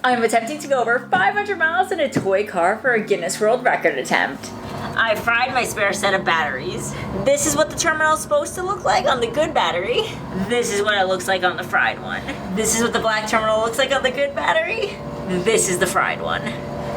I'm attempting to go over 500 miles in a toy car for a Guinness World Record attempt. I fried my spare set of batteries. This is what the terminal is supposed to look like on the good battery. This is what it looks like on the fried one. This is what the black terminal looks like on the good battery. This is the fried one.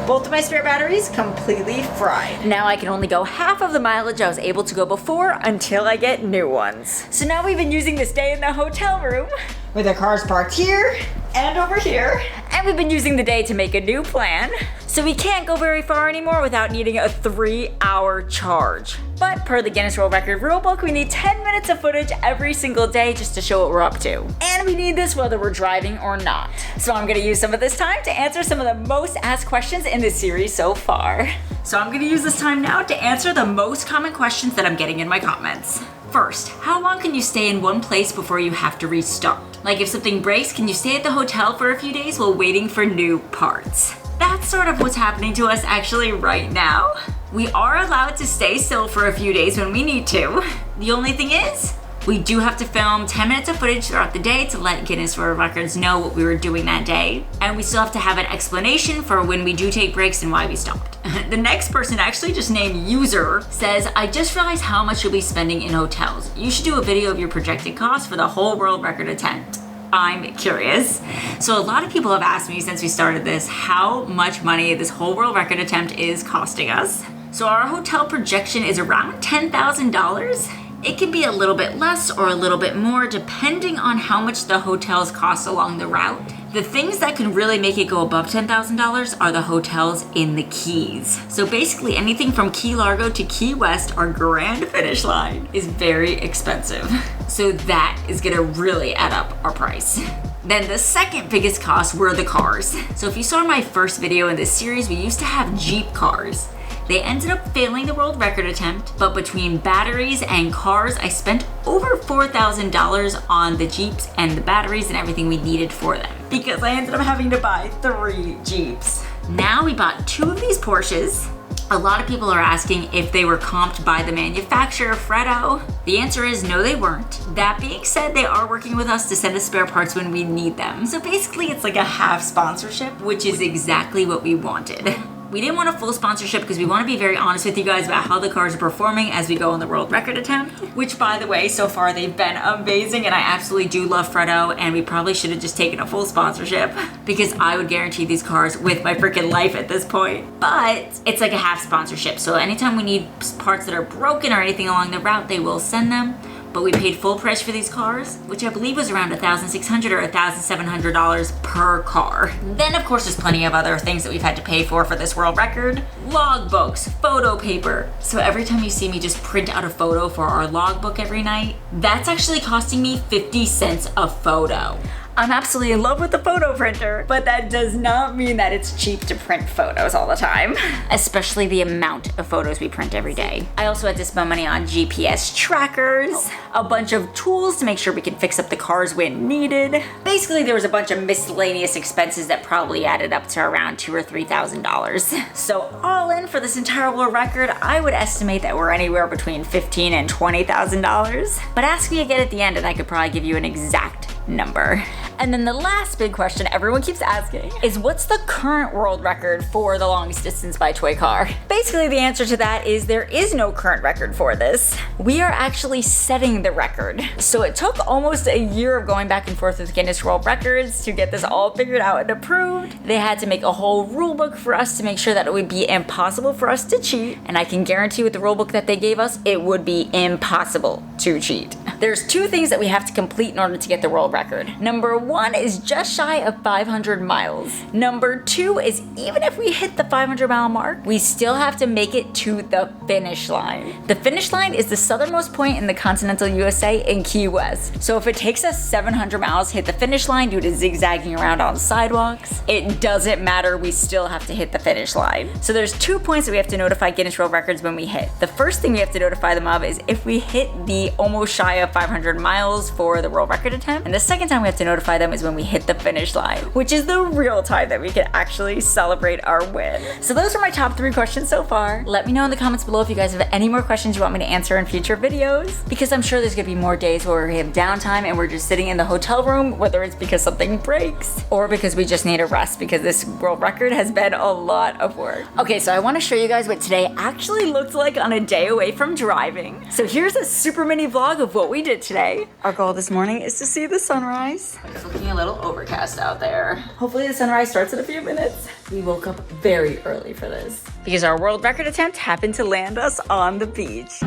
Both of my spare batteries completely fried. Now I can only go half of the mileage I was able to go before until I get new ones. So now we've been using this day in the hotel room. With our cars parked here and over here. And we've been using the day to make a new plan. So we can't go very far anymore without needing a 3-hour charge. But per the Guinness World Record rulebook, we need 10 minutes of footage every single day just to show what we're up to. And we need this whether we're driving or not. So I'm gonna use some of this time to answer some of the most asked questions in this series so far. So I'm gonna use this time now to answer the most common questions that I'm getting in my comments. First, how long can you stay in one place before you have to restart? Like if something breaks, can you stay at the hotel for a few days while waiting for new parts? That's sort of what's happening to us actually right now. We are allowed to stay still for a few days when we need to. The only thing is, we do have to film 10 minutes of footage throughout the day to let Guinness World Records know what we were doing that day. And we still have to have an explanation for when we do take breaks and why we stopped. The next person, actually just named User, says, I just realized how much you'll be spending in hotels. You should do a video of your projected costs for the whole world record attempt. I'm curious. So a lot of people have asked me since we started this how much money this whole world record attempt is costing us. So our hotel projection is around $10,000. It can be a little bit less or a little bit more depending on how much the hotels cost along the route. The things that can really make it go above $10,000 are the hotels in the Keys. So basically anything from Key Largo to Key West, our grand finish line, is very expensive. So that is gonna really add up our price. Then the second biggest cost were the cars. So if you saw my first video in this series, we used to have Jeep cars. They ended up failing the world record attempt, but between batteries and cars, I spent over $4,000 on the Jeeps and the batteries and everything we needed for them, because I ended up having to buy 3 Jeeps. Now we bought 2 of these Porsches. A lot of people are asking if they were comped by the manufacturer, Freddo. The answer is no, they weren't. That being said, they are working with us to send us spare parts when we need them. So basically it's like a half sponsorship, which is exactly what we wanted. We didn't want a full sponsorship because we want to be very honest with you guys about how the cars are performing as we go on the world record attempt, which by the way, so far they've been amazing and I absolutely do love Freddo, and we probably should have just taken a full sponsorship because I would guarantee these cars with my freaking life at this point. But it's like a half sponsorship, so anytime we need parts that are broken or anything along the route, they will send them. But we paid full price for these cars, which I believe was around $1,600 or $1,700 per car. Then of course there's plenty of other things that we've had to pay for this world record. Logbooks, photo paper. So every time you see me just print out a photo for our logbook every night, that's actually costing me 50 cents a photo. I'm absolutely in love with the photo printer, but that does not mean that it's cheap to print photos all the time, especially the amount of photos we print every day. I also had to spend money on GPS trackers, a bunch of tools to make sure we can fix up the cars when needed. Basically, there was a bunch of miscellaneous expenses that probably added up to around $2,000 or $3,000. So all in for this entire world record, I would estimate that we're anywhere between $15,000 and $20,000. But ask me again at the end and I could probably give you an exact number. And then the last big question everyone keeps asking is, what's the current world record for the longest distance by toy car? Basically, the answer to that is there is no current record for this. We are actually setting the record. So it took almost a year of going back and forth with Guinness World Records to get this all figured out and approved. They had to make a whole rule book for us to make sure that it would be impossible for us to cheat. And I can guarantee with the rule book that they gave us, it would be impossible to cheat. There's 2 things that we have to complete in order to get the world record. Number 1 is just shy of 500 miles. Number 2 is even if we hit the 500 mile mark, we still have to make it to the finish line. The finish line is the southernmost point in the continental USA in Key West. So if it takes us 700 miles to hit the finish line due to zigzagging around on sidewalks, it doesn't matter, we still have to hit the finish line. So there's 2 points that we have to notify Guinness World Records when we hit. The first thing we have to notify them of is if we hit the almost shy of 500 miles for the world record attempt. And the second time we have to notify notify them is when we hit the finish line, which is the real time that we can actually celebrate our win. So those are my top 3 questions so far. Let me know in the comments below if you guys have any more questions you want me to answer in future videos, because I'm sure there's gonna be more days where we have downtime and we're just sitting in the hotel room, whether it's because something breaks or because we just need a rest because this world record has been a lot of work. Okay, so I wanna show you guys what today actually looked like on a day away from driving. So here's a super mini vlog of what we did today. Our goal this morning is to see the sunrise. It's looking a little overcast out there. Hopefully the sunrise starts in a few minutes. We woke up very early for this because our world record attempt happened to land us on the beach.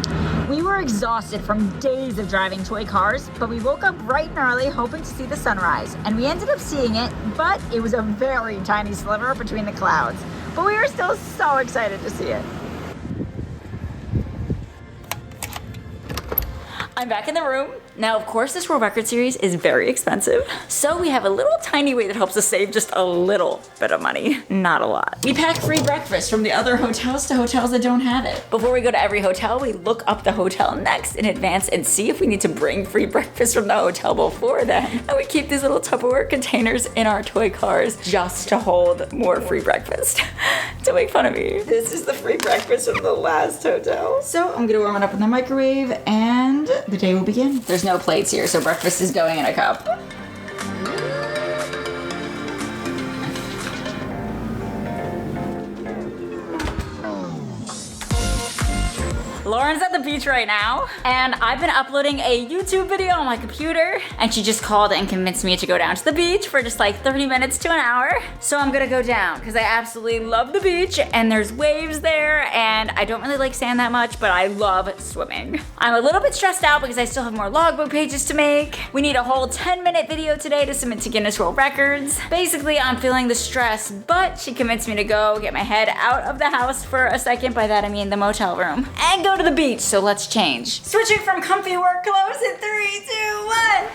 We were exhausted from days of driving toy cars, but we woke up bright and early hoping to see the sunrise, and we ended up seeing it, but it was a very tiny sliver between the clouds. But we were still so excited to see it. I'm back in the room. Now, of course, this World Record Series is very expensive, so we have a little tiny way that helps us save just a little bit of money, not a lot. We pack free breakfast from the other hotels to hotels that don't have it. Before we go to every hotel, we look up the hotel next in advance and see if we need to bring free breakfast from the hotel before then. And we keep these little Tupperware containers in our toy cars just to hold more free breakfast. Don't make fun of me. This is the free breakfast from the last hotel. So I'm gonna warm it up in the microwave and the day will begin. There's no plates here, so breakfast is going in a cup. Lauren's at the beach right now, and I've been uploading a YouTube video on my computer, and she just called and convinced me to go down to the beach for just like 30 minutes to an hour. So I'm gonna go down because I absolutely love the beach, and there's waves there, and I don't really like sand that much, but I love swimming. I'm a little bit stressed out because I still have more logbook pages to make. We need a whole 10-minute video today to submit to Guinness World Records. Basically, I'm feeling the stress, but she convinced me to go get my head out of the house for a second. By that I mean the motel room, and go to the beach. So let's change. Switching from comfy work clothes in 3, 2, 1.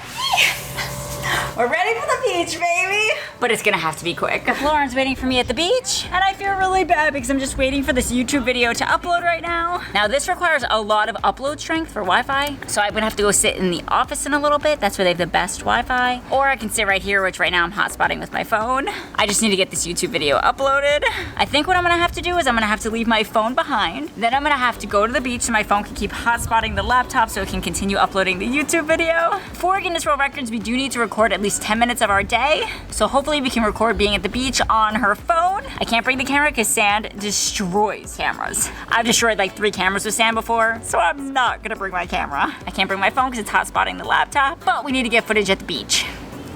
We're ready for the beach, baby. But it's gonna have to be quick. Lauren's waiting for me at the beach, and I feel really bad because I'm just waiting for this YouTube video to upload right now. Now this requires a lot of upload strength for Wi-Fi, so I'm gonna have to go sit in the office in a little bit. That's where they have the best Wi-Fi. Or I can sit right here, which right now I'm hotspotting with my phone. I just need to get this YouTube video uploaded. I think what I'm gonna have to do is I'm gonna have to leave my phone behind. Then I'm gonna have to go to the beach so my phone can keep hotspotting the laptop so it can continue uploading the YouTube video. For Guinness World Records, we do need to record at least 10 minutes of our day. So hopefully we can record being at the beach on her phone. I can't bring the camera because sand destroys cameras. I've destroyed like 3 cameras with sand before, so I'm not gonna bring my camera. I can't bring my phone because it's hotspotting the laptop, but we need to get footage at the beach.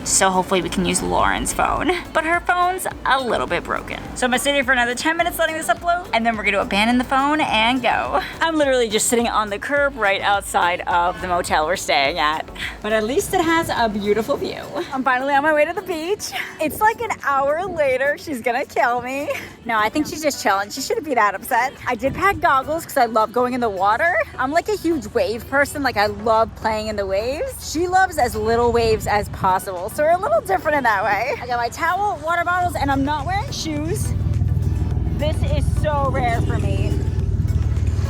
So hopefully we can use Lauren's phone, but her phone's a little bit broken. So I'm gonna sit here for another 10 minutes letting this upload, and then we're gonna abandon the phone and go. I'm literally just sitting on the curb right outside of the motel we're staying at, but at least it has a beautiful view. I'm finally on my way to the beach. It's like an hour later. She's gonna kill me. No, I think she's just chilling. She shouldn't be that upset. I did pack goggles because I love going in the water. I'm like a huge wave person. Like I love playing in the waves. She loves as little waves as possible. So we're a little different in that way. I got my towel, water bottles, and I'm not wearing shoes. This is so rare for me.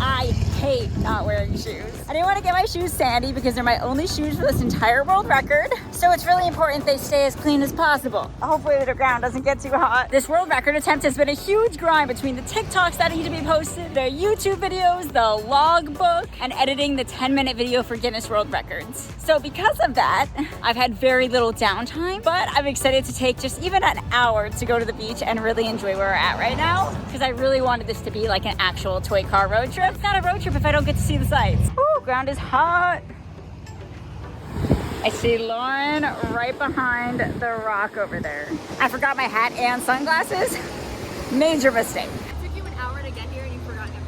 I hate not wearing shoes. I didn't want to get my shoes sandy because they're my only shoes for this entire world record. So it's really important they stay as clean as possible. Hopefully the ground doesn't get too hot. This world record attempt has been a huge grind between the TikToks that need to be posted, the YouTube videos, the logbook, and editing the 10-minute video for Guinness World Records. So because of that, I've had very little downtime, but I'm excited to take just even an hour to go to the beach and really enjoy where we're at right now, because I really wanted this to be like an actual toy car road trip. It's not a road trip if I don't get to see the sights. Ooh, ground is hot. I see Lauren right behind the rock over there. I forgot my hat and sunglasses. Major mistake. It took you an hour to get here and you forgot everything.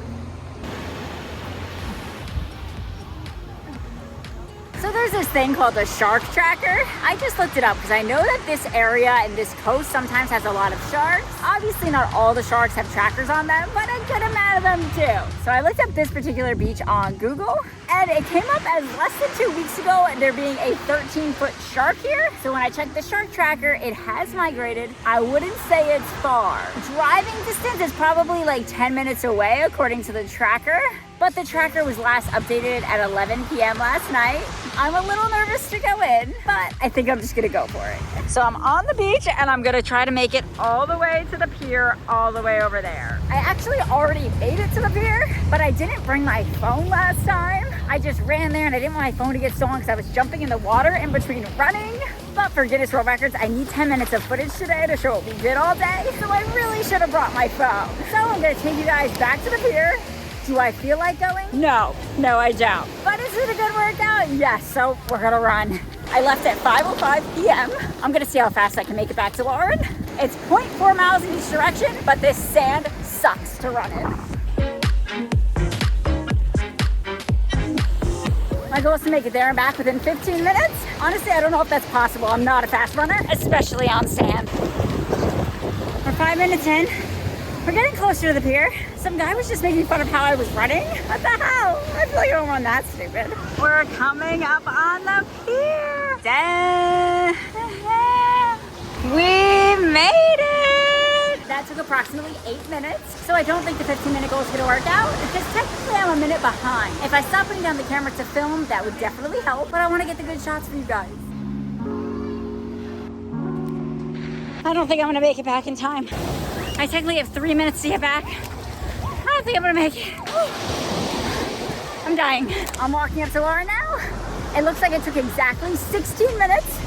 So there's this thing called the shark tracker. I just looked it up because I know that this area and this coast sometimes has a lot of sharks. Obviously not all the sharks have trackers on them, but a good amount of them do. So I looked up this particular beach on Google, and it came up as less than 2 weeks ago there being a 13-foot shark here. So when I checked the shark tracker, it has migrated. I wouldn't say it's far. Driving distance is probably like 10 minutes away according to the tracker. but the tracker was last updated at 11 p.m. last night. I'm a little nervous to go in, but I think I'm just gonna go for it. So I'm on the beach and I'm gonna try to make it all the way to the pier, all the way over there. I actually already made it to the pier, but I didn't bring my phone last time. I just ran there and I didn't want my phone to get stolen because I was jumping in the water in between running. But for Guinness World Records, I need 10 minutes of footage today to show what we did all day. So I really should have brought my phone. So I'm gonna take you guys back to the pier. Do I feel like going? No, I don't. But is it a good workout? Yes, so we're gonna run. I left at 5:05 p.m. I'm gonna see how fast I can make it back to Lauren. It's 0.4 miles in each direction, but this sand sucks to run in. My goal is to make it there and back within 15 minutes. Honestly, I don't know if that's possible. I'm not a fast runner, especially on sand. We're 5 minutes in. We're getting closer to the pier. Some guy was just making fun of how I was running. What the hell? I feel like I don't run that stupid. We're coming up on the pier. We made it! That took approximately 8 minutes, so I don't think the 15-minute goal is gonna work out, because technically I'm a minute behind. If I stop putting down the camera to film, that would definitely help, but I wanna get the good shots for you guys. I don't think I'm gonna make it back in time. I technically have 3 minutes to get back. I don't think I'm gonna make it. I'm dying. I'm walking up to Laura now. It looks like it took exactly 16 minutes,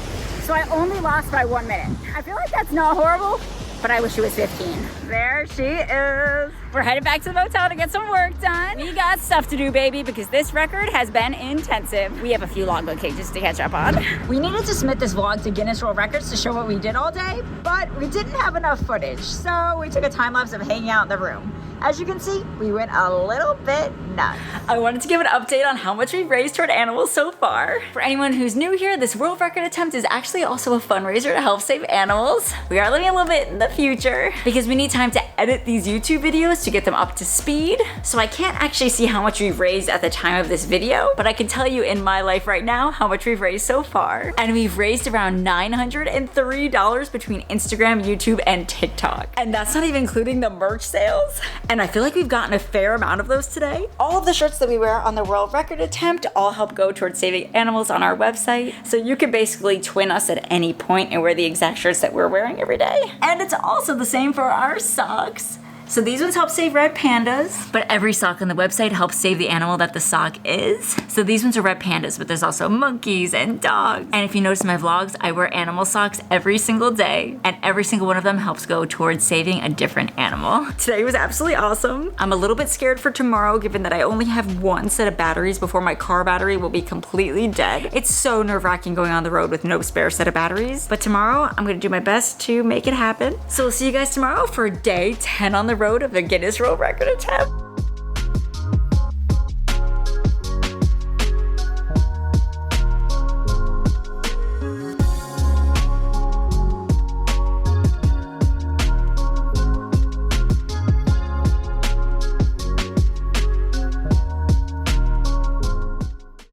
so I only lost by 1 minute. I feel like that's not horrible, but I wish it was 15. There she is. We're headed back to the motel to get some work done. We got stuff to do, baby, because this record has been intensive. We have a few logbook cages to catch up on. We needed to submit this vlog to Guinness World Records to show what we did all day, but we didn't have enough footage, so we took a time lapse of hanging out in the room. As you can see, we went a little bit nuts. I wanted to give an update on how much we've raised toward animals so far. For anyone who's new here, this world record attempt is actually also a fundraiser to help save animals. We are living a little bit in the future because we need time to edit these YouTube videos to get them up to speed. So I can't actually see how much we've raised at the time of this video, but I can tell you in my life right now how much we've raised so far. And we've raised around $903 between Instagram, YouTube, and TikTok. And that's not even including the merch sales. And I feel like we've gotten a fair amount of those today. All of the shirts that we wear on the world record attempt all help go towards saving animals on our website. So you can basically twin us at any point and wear the exact shirts that we're wearing every day. And it's also the same for our socks. So these ones help save red pandas, but every sock on the website helps save the animal that the sock is. So these ones are red pandas, but there's also monkeys and dogs. And if you notice in my vlogs, I wear animal socks every single day, and every single one of them helps go towards saving a different animal. Today was absolutely awesome. I'm a little bit scared for tomorrow, given that I only have one set of batteries before my car battery will be completely dead. It's so nerve-wracking going on the road with no spare set of batteries, but tomorrow I'm gonna do my best to make it happen. So we'll see you guys tomorrow for day 10 on the road of the Guinness World Record attempt.